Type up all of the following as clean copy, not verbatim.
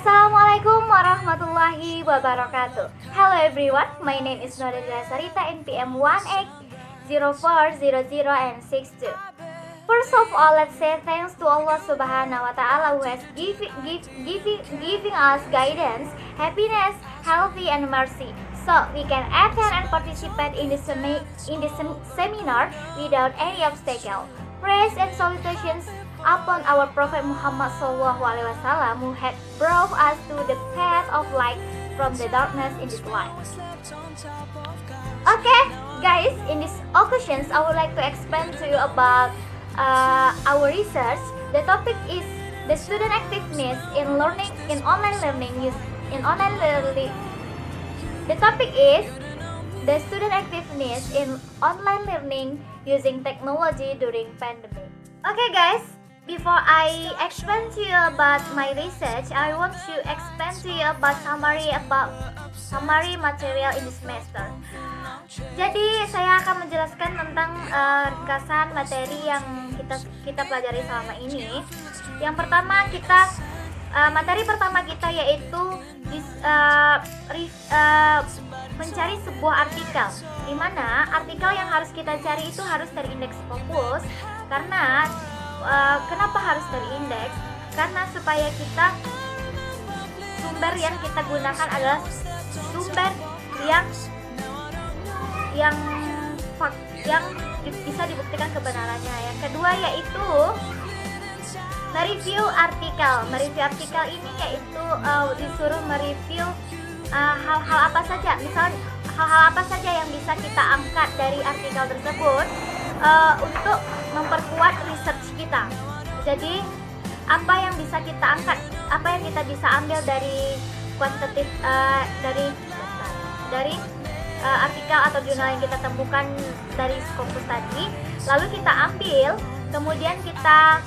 Assalamualaikum warahmatullahi wabarakatuh. Hello everyone, my name is Nodadila Sarita NPM 180400 and 62. First of all, let's say thanks to Allah Subhanahu wa Ta'ala who has giving us guidance, happiness, healthy, and mercy, so we can attend and participate in this seminar without any obstacle. Praise and salutations upon our Prophet Muhammad SAW who had brought us to the path of light from the darkness in this life. Okay, guys, in this occasion, I would like to explain to you about our research. The topic is the student activeness in online learning. The topic is the student activeness in online learning using technology during pandemic. Okay, guys. Before I explain to you about my research, I want to explain to you about summary material in this semester. Jadi saya akan menjelaskan tentang ringkasan materi yang kita pelajari selama ini. Yang pertama materi pertama kita yaitu mencari sebuah artikel, di mana artikel yang harus kita cari itu harus terindeks Scopus. Karena kenapa harus terindeks? Karena supaya sumber yang kita gunakan adalah sumber yang bisa dibuktikan kebenarannya. Yang kedua yaitu mereview artikel. Mereview artikel ini yaitu disuruh mereview hal-hal apa saja, misalnya hal-hal apa saja yang bisa kita angkat dari artikel tersebut untuk memperkuat research kita. Jadi apa yang bisa kita angkat, apa yang kita bisa ambil dari kuantitatif dari artikel atau jurnal yang kita temukan dari Scopus tadi, lalu kita ambil, kemudian kita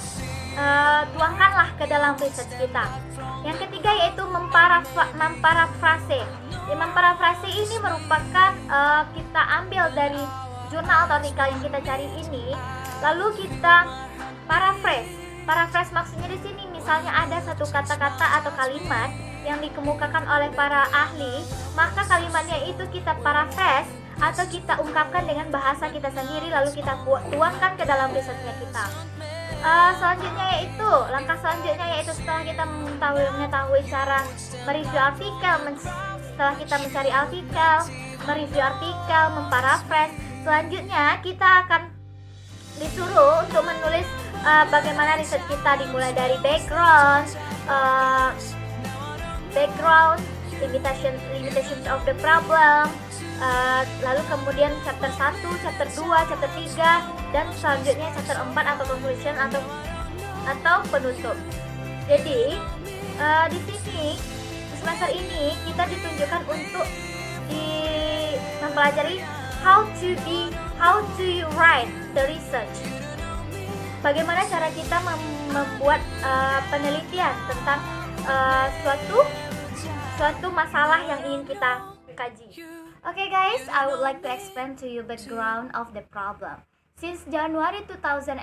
tuangkanlah ke dalam research kita. Yang ketiga yaitu memparafrase. Memparafrase ini merupakan kita ambil dari jurnal atau artikel yang kita cari ini, lalu kita paraphrase. Paraphrase maksudnya di sini misalnya ada satu kata-kata atau kalimat yang dikemukakan oleh para ahli, maka kalimatnya itu kita paraphrase atau kita ungkapkan dengan bahasa kita sendiri, lalu kita tuangkan ke dalam risetnya kita. Langkah selanjutnya yaitu setelah kita mengetahui cara mereview artikel, setelah kita mencari artikel, mereview artikel, memparaphrase, selanjutnya kita akan disuruh untuk menulis bagaimana riset kita, dimulai dari background, limitations of the problem, lalu kemudian chapter 1, chapter 2, chapter 3, dan selanjutnya chapter 4 atau conclusion atau penutup. Jadi di sini semester ini kita ditunjukkan untuk mempelajari how to write the research. Bagaimana cara kita membuat penelitian tentang suatu masalah yang ingin kita kaji. Okay guys, I would like to explain to you background of the problem. Since January 2020,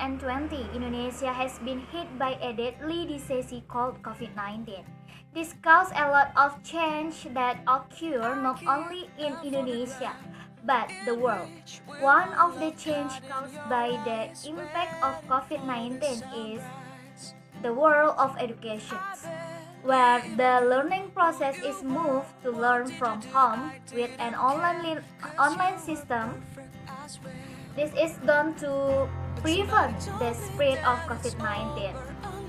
Indonesia has been hit by a deadly disease called COVID-19. This caused a lot of change that occur not only in Indonesia, but the world. One of the change caused by the impact of COVID-19 is the world of education, where the learning process is moved to learn from home with an online system. This is done to prevent the spread of COVID-19.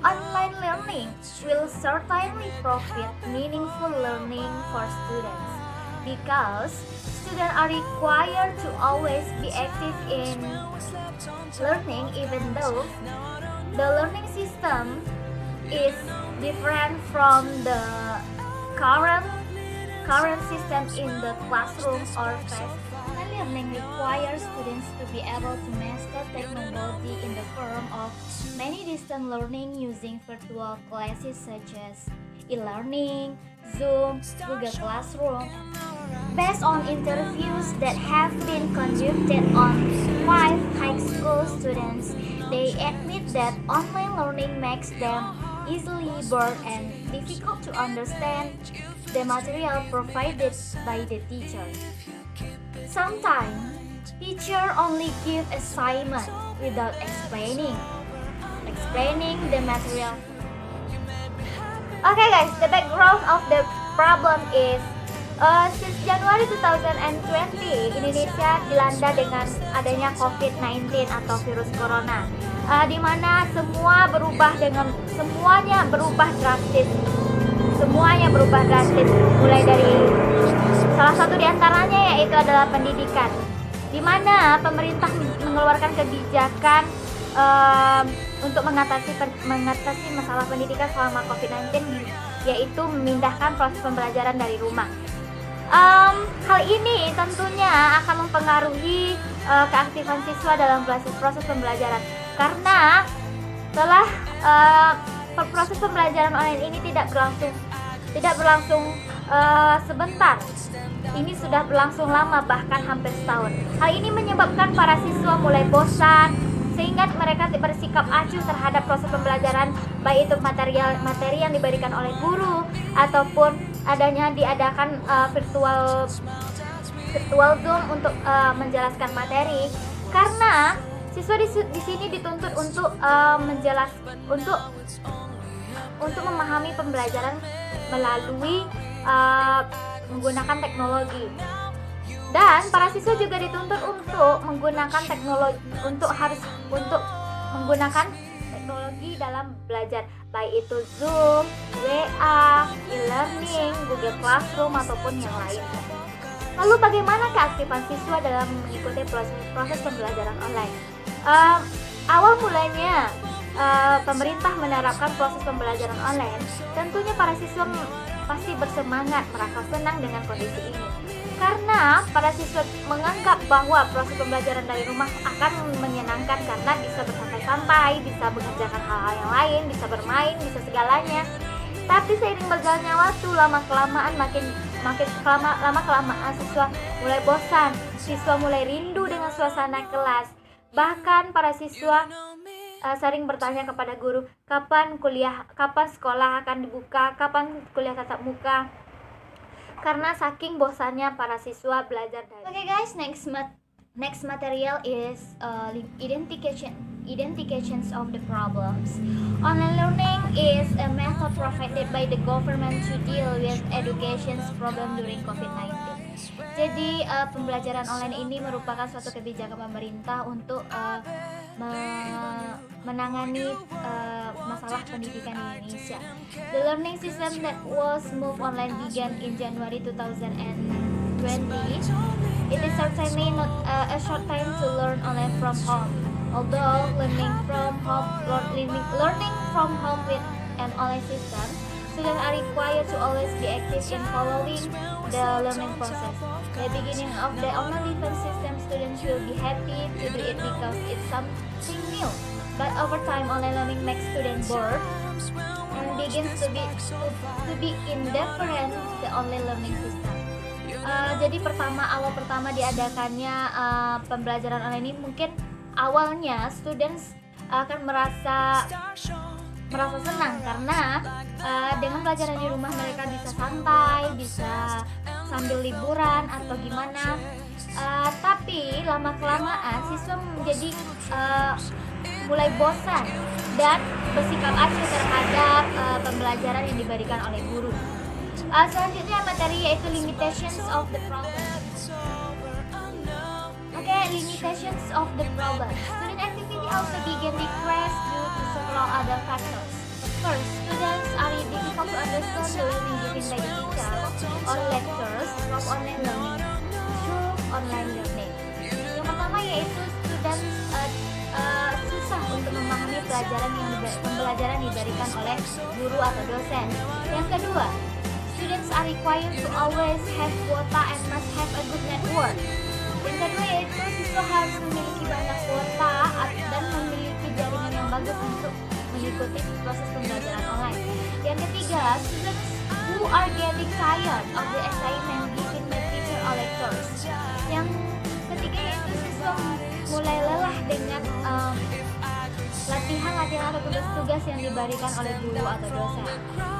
Online learning will certainly provide meaningful learning for students because students are required to always be active in learning, even though the learning system is different from the current system in the classroom or class. Learning requires students to be able to master technology in the form of many distant learning using virtual classes such as e-learning, Zoom, Google Classroom. Based on interviews that have been conducted on 5 high school students, they admit that online learning makes them easily bored and difficult to understand the material provided by the teacher. Sometimes, teacher only give assignment without explaining the material. Okay guys, the background of the problem is since Januari 2020, Indonesia dilanda dengan adanya COVID-19 atau virus corona, di mana semuanya berubah drastis. Mulai dari salah satu diantaranya yaitu adalah pendidikan, di mana pemerintah mengeluarkan kebijakan untuk mengatasi masalah pendidikan selama COVID-19, yaitu memindahkan proses pembelajaran dari rumah. Hal ini tentunya akan mempengaruhi keaktifan siswa dalam proses pembelajaran, karena setelah proses pembelajaran online ini tidak berlangsung sebentar. Ini sudah berlangsung lama, bahkan hampir setahun. Hal ini menyebabkan para siswa mulai bosan, sehingga mereka bersikap acuh terhadap proses pembelajaran, baik itu materi yang diberikan oleh guru ataupun diadakan virtual Zoom untuk menjelaskan materi, karena siswa di sini dituntut untuk untuk memahami pembelajaran melalui menggunakan teknologi. Dan para siswa juga dituntut untuk menggunakan teknologi untuk menggunakan teknologi dalam belajar, baik itu Zoom, WA, e-learning, Google Classroom ataupun yang lainnya. Lalu bagaimana keaktifan siswa dalam mengikuti proses pembelajaran online? Awal mulanya pemerintah menerapkan proses pembelajaran online, tentunya para siswa pasti bersemangat, merasa senang dengan kondisi ini. Karena para siswa menganggap bahwa proses pembelajaran dari rumah akan menyenangkan, karena bisa bersantai-santai, bisa mengerjakan hal-hal yang lain, bisa bermain, bisa segalanya. Tapi seiring berjalannya waktu, lama-kelamaan siswa mulai bosan, siswa mulai rindu dengan suasana kelas. Bahkan para siswa sering bertanya kepada guru, kapan sekolah akan dibuka, kapan kuliah tatap muka, karena saking bosannya para siswa belajar dari. Okay guys, next material is identifications of the problems. Online learning is a method provided by the government to deal with education's problem during COVID-19. Jadi pembelajaran online ini merupakan suatu kebijakan pemerintah untuk menangani masalah pendidikan di Indonesia. The learning system that was moved online began in January 2020. It is certainly not a short time to learn online from home. Although learning from home with an online system, students are required to always be active in following the learning process. The beginning of the online defense system, students will be happy to do it because it's something new. But over time, online learning makes students bored and begins to be indifferent to the online learning system. Jadi awal pertama diadakannya pembelajaran online ini, mungkin awalnya students akan merasa senang, karena dengan pelajaran di rumah mereka bisa santai, bisa sambil liburan atau gimana. Tapi lama-kelamaan siswa menjadi mulai bosan dan bersikap acuh terhadap pembelajaran yang diberikan oleh guru. Selanjutnya materi yaitu limitations of the problem. Limitations of the problem. Student activity also begin decreased due to several other factors. First, students are difficult to understand the learning given by the teacher or lectures from online learning through online learning. Yang pertama yaitu students susah untuk memahami pembelajaran yang diberikan oleh guru atau dosen. Yang kedua, students are required to always have quota and must have a good network. Yang kedua yaitu siswa harus memiliki banyak kuota dan memiliki jaringan yang bagus untuk mengikuti proses pembelajaran online. Yang ketiga, students who are getting tired of the assignment given by teacher or lecturers. Yang ketiga yaitu siswa mulai lelah dengan latihan atau tugas-tugas yang diberikan oleh guru atau dosen.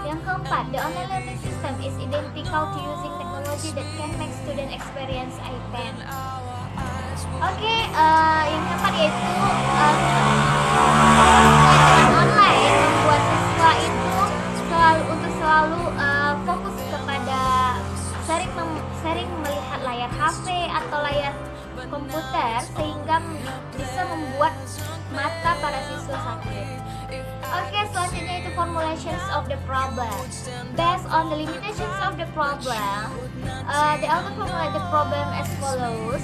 Yang keempat, the online learning system is identical to using technology that can make student experience iPad. Oke, yang keempat yaitu online membuat siswa itu selalu fokus kepada sering melihat layar HP atau layar komputer sehingga bisa membuat mata para siswa sakit. Oke, selanjutnya itu formulations of the problem. Based on the limitations of the problem, the author formulate the problem as follows.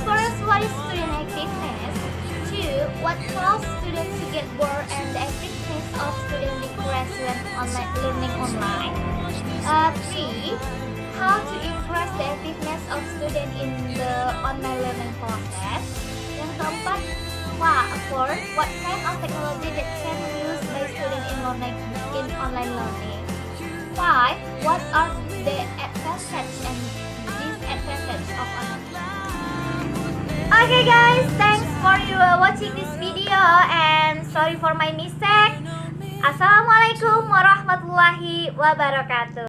First, what is student activeness? 2. What causes students to get bored and the activeness of students decrease when learning online? 3. How to increase the activeness of students in the online learning process. Yang keempat, 4. What kind of technology that can be used by students in online learning? 5. What are the advantages and disadvantages of online learning? Okay guys, thanks for you watching this video and sorry for my mistake. Assalamualaikum warahmatullahi wabarakatuh.